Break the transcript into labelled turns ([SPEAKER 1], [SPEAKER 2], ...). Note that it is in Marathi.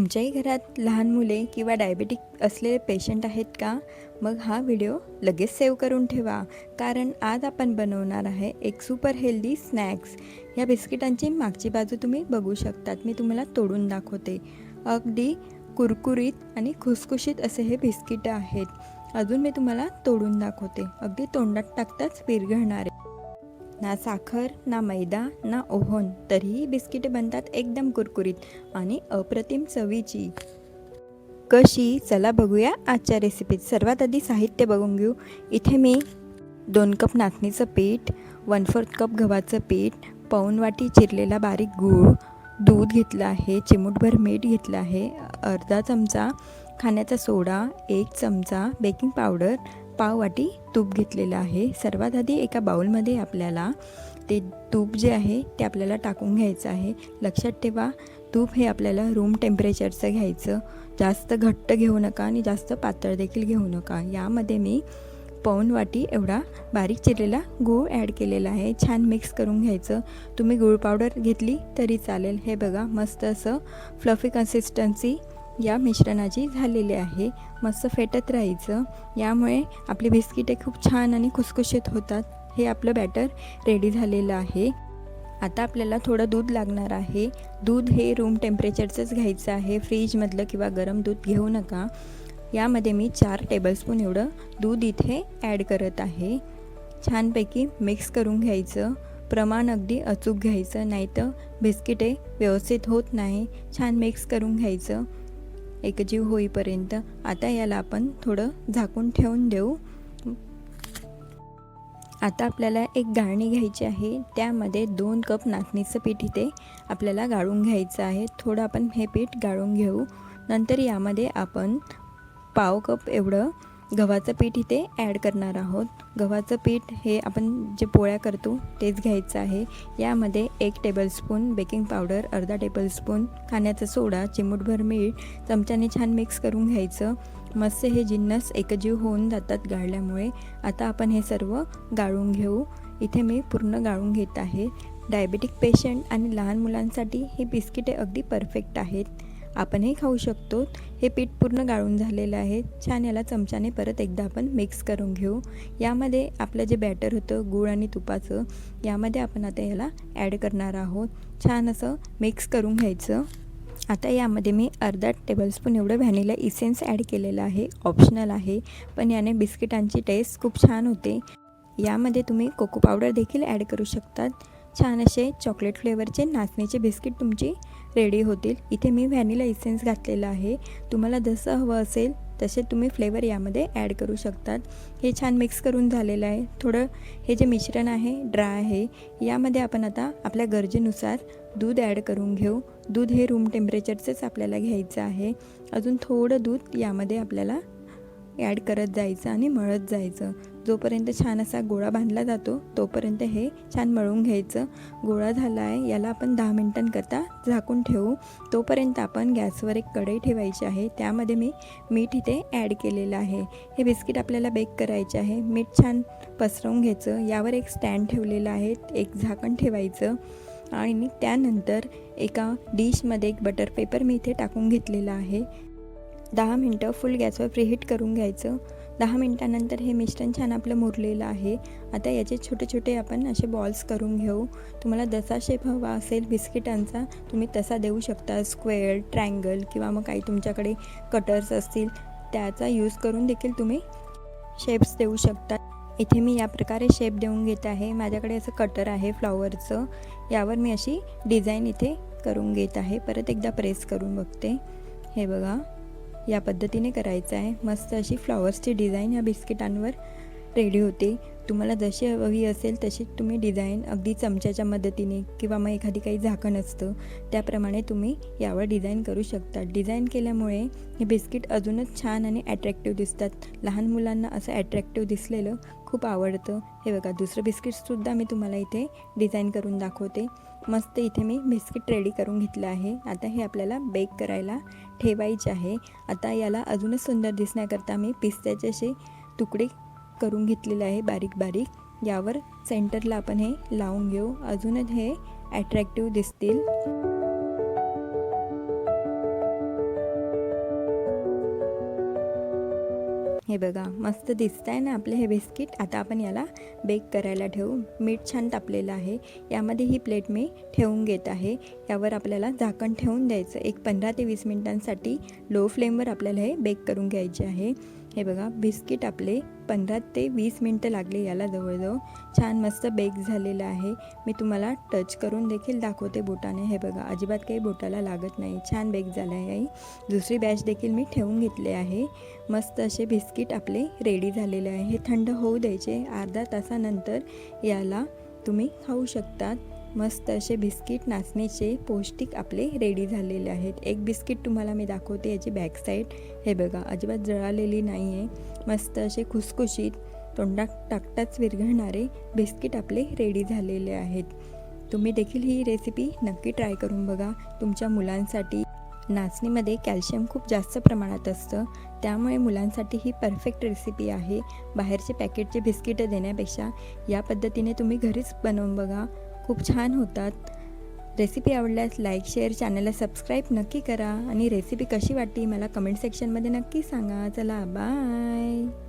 [SPEAKER 1] तुमच्याही घरात लहान मुले किंवा डायबेटिक असलेले पेशंट आहेत का? मग हा व्हिडिओ लगेच सेव्ह करून ठेवा, कारण आज आपण बनवणार आहे एक सुपर हेल्दी स्नॅक्स. या बिस्किटांची मागची बाजू तुम्ही बघू शकतात. मी तुम्हाला तोडून दाखवते. अगदी कुरकुरीत आणि खुसखुशीत असे हे बिस्किट आहेत. अजून मी तुम्हाला तोडून दाखवते. अगदी तोंडात टाकताच विरघळणारे. ना साखर, ना मैदा, ना ओव्हन, तरीही बिस्किटे बनतात एकदम कुरकुरीत आणि अप्रतिम चवीची. कशी? चला बघूया आजच्या रेसिपीत. सर्वात आधी साहित्य बघून घेऊ. इथे मी 2 कप नाचणीचं पीठ, 1/4 कप गव्हाचं पीठ, पाऊण वाटी चिरलेला बारीक गूळ, दूध घेतलं आहे, चिमूटभर मीठ घेतलं आहे, अर्धा चमचा खाण्याचा सोडा, 1 चमचा बेकिंग पावडर, पाव वाटी तूप घेतलेलं आहे. सर्वात आधी एका बाउलमध्ये आपल्याला ते तूप जे आहे ते आपल्याला टाकून घ्यायचं आहे. लक्षात ठेवा, तूप हे आपल्याला रूम टेम्परेचरचं घ्यायचं. जास्त घट्ट घेऊ नका आणि जास्त पातळ देखील घेऊ नका. यामध्ये मी पाऊण वाटी एवढा बारीक चिरलेला गूळ ॲड केलेला आहे. छान मिक्स करून घ्यायचं. तुम्ही गूळ पावडर घेतली तरी चालेल. हे बघा, मस्त असं फ्लफी कन्सिस्टन्सी या मिश्रणाची झालेली आहे. मस्त फेटत राहायचं. यामुळे आपली बिस्किटे खूप छान आणि खुसखुशीत होतात. हे आपलं बॅटर रेडी झालेलं आहे. आता आपल्याला थोडं दूध लागणार आहे. दूध हे रूम टेम्परेचरचंच घ्यायचं आहे. फ्रीजमधलं किंवा गरम दूध घेऊ नका. यामध्ये मी 4 टेबलस्पून एवढं दूध इथे ॲड करत आहे. छानपैकी मिक्स करून घ्यायचं. प्रमाण अगदी अचूक घ्यायचं, नाहीतर बिस्किटे व्यवस्थित होत नाही. छान मिक्स करून घ्यायचं एकजीव होईपर्यंत. आता याला आपण थोडं झाकून ठेवून देऊ. आता आपल्याला एक गाळणी घ्यायची आहे. त्यामध्ये 2 कप नाचणीचं पीठ इथे आपल्याला गाळून घ्यायचं आहे. थोडं आपण हे पीठ गाळून घेऊ. नंतर यामध्ये आपण पाव कप एवढं गव्हाचं पीठ इथे ॲड करणार आहोत. गव्हाचं पीठ हे आपण जे पोळ्या करतो तेच घ्यायचं आहे. यामध्ये 1 टेबलस्पून बेकिंग पावडर, अर्धा टेबलस्पून खाण्याचा सोडा, चिमूटभर मीठ, चमच्याने छान मिक्स करून घ्यायचं. मस्त हे जिन्नस एकजीव होऊन जातात गाळल्यामुळे. आता आपण हे सर्व गाळून घेऊ. इथे मी पूर्ण गाळून घेत आहे. डायबेटिक पेशंट आणि लहान मुलांसाठी हे बिस्किटे अगदी परफेक्ट आहेत. आपणही खाऊ शकतो. हे पीठ पूर्ण गाळून झालेलं आहे. छान याला चमच्याने परत एकदा आपण मिक्स करून घेऊ. यामध्ये आपलं जे बॅटर होतं गूळ आणि तुपाचं, यामध्ये आपण आता याला ॲड करणार आहोत. छान असं मिक्स करून घ्यायचं. आता यामध्ये मी अर्धा टेबलस्पून एवढं व्हॅनिला इसेन्स ॲड केलेलं आहे. ऑप्शनल आहे, पण याने बिस्किटांची टेस्ट खूप छान होते. यामध्ये तुम्ही कोको पावडर देखील ॲड करू शकतात. छान असे चॉकलेट फ्लेवरचे नाचणीचे बिस्किट तुमची रेडी होतील. इथे मी व्हॅनिला इसेन्स घातलेला आहे. तुम्हाला जसं हवं असेल तसे तुम्ही फ्लेवर यामध्ये ॲड करू शकतात. हे छान मिक्स करून झालेलं आहे. थोडं हे जे मिश्रण आहे ड्राय आहे. यामध्ये आपण आता आपल्या गरजेनुसार दूध ॲड करून घेऊ. दूध हे रूम टेम्परेचरचंच आपल्याला घ्यायचं आहे. अजून थोडं दूध यामध्ये आपल्याला ॲड करत जायचं आणि मळत जायचं. जोपर्यंत छान असा गोळा बांधला जातो तोपर्यंत हे छान मळून घ्यायचं. गोळा झाला आहे, याला आपण 10 मिनिटांकरता झाकून ठेवू. तोपर्यंत आपण गॅसवर एक कढई ठेवायची आहे. त्यामध्ये मी मीठ इथे ॲड केलेलं आहे. हे बिस्किट आपल्याला बेक करायचे आहे. मीठ छान पसरवून घ्यायचं. यावर एक स्टँड ठेवलेलं आहे. एक झाकण ठेवायचं आणि त्यानंतर एका डिशमध्ये एक बटर पेपर मी इथे टाकून घेतलेला आहे. 10 मिनटं फुल गॅसवर प्रीहीट करून घ्यायचं. 10 मिनटानंतर हे मिश्रण छान आपलं मुरलेलं आहे. आता याचे छोटे छोटे आपण असे बॉल्स करून घेऊ. तुम्हाला जसा शेप हवा असेल बिस्किटांचा तुम्ही तसा देऊ शकता. स्क्वेअर, ट्रायंगल किंवा मग काही तुमच्याकडे कटर्स असतील त्याचा यूज करून देखील तुम्ही शेप्स देऊ शकता. इथे मी या प्रकारे शेप देऊन घेत आहे. माझ्याकडे असं कटर आहे फ्लॉवरचं. यावर मी अशी डिझाईन इथे करून घेत आहे. परत एकदा प्रेस करून बघते. हे बघा, या पद्धतीने करायचं आहे. मस्त अशी फ्लॉवर्सची डिझाईन या बिस्किटांवर रेडी होते. तुम्हाला जशी हवी असेल तशी तुम्ही डिझाईन अगदी चमच्याच्या मदतीने किंवा मग एखादी काही झाकण असतं त्याप्रमाणे तुम्ही यावर डिझाईन करू शकता. डिझाईन केल्यामुळे हे बिस्किट अजूनच छान आणि ॲट्रॅक्टिव्ह दिसतात. लहान मुलांना असं ॲट्रॅक्टिव्ह दिसलेलं खूप आवडतं. हे बघा, दुसरं बिस्किटसुद्धा मी तुम्हाला इथे डिझाईन करून दाखवते. मस्त इथे मी बिस्किट रेडी करून घेतलं आहे. आता हे आपल्याला बेक करायला ठेवायचे आहे. आता याला अजूनच सुंदर दिसण्याकरता मी पिस्त्याचे असे तुकडे करून घेतलेले आहे बारीक बारीक. यावर सेंटरला आपण हे लावून घेऊ. अजूनच हे ॲट्रॅक्टिव्ह दिसतील. बघा मस्त दिसत आहे ना आपले हे बिस्किट. आता आपण याला बेक करायला ठेवू. मीठ छान तापलेलं आहे. यामध्ये ही प्लेट मी ठेवून घेत आहे. यावर आपल्याला झाकण ठेवून द्यायचं. एक 15 ते 20 मिनिटांसाठी लो फ्लेमवर आपल्याला हे बेक करून घ्यायचे आहे. हे बघा बिस्किट आपले 15 ते 20 मिनटं लागले याला जवळजवळ. छान मस्त बेक झालेलं आहे. मी तुम्हाला टच करून देखील दाखवते बोटाने. हे बघा अजिबात काही बोटाला लागत नाही. छान बेक झालं आहे. दुसरी बॅच देखील मी ठेवून घेतले आहे. मस्त असे बिस्किट आपले रेडी झालेले आहे. हे थंड होऊ द्यायचे. अर्धा तासानंतर याला तुम्ही खाऊ शकतात. मस्त असे बिस्किट नाचणीचे पौष्टिक आपले रेडी झालेले आहेत. एक बिस्किट तुम्हाला मी दाखवते याची बॅक साईड. हे बघा अजिबात जळालेली नाही आहे. मस्त असे खुसखुशीत तोंडात टाकताच विरघळणारे बिस्किट आपले रेडी झालेले आहेत. तुम्ही देखील ही रेसिपी नक्की ट्राय करून बघा. तुमच्या मुलांसाठी नाचणीमध्ये कॅल्शियम खूप जास्त प्रमाणात असतं. त्यामुळे मुलांसाठी ही परफेक्ट रेसिपी आहे. बाहेरचे पॅकेटचे बिस्किट देण्यापेक्षा या पद्धतीने तुम्ही घरीच बनवून बघा. खूप छान होतात. रेसिपी आवडल्यास लाईक शेअर चॅनलला सबस्क्राईब नक्की करा आणि रेसिपी कशी वाटली मला कमेंट सेक्शनमध्ये नक्की सांगा. चला बाय.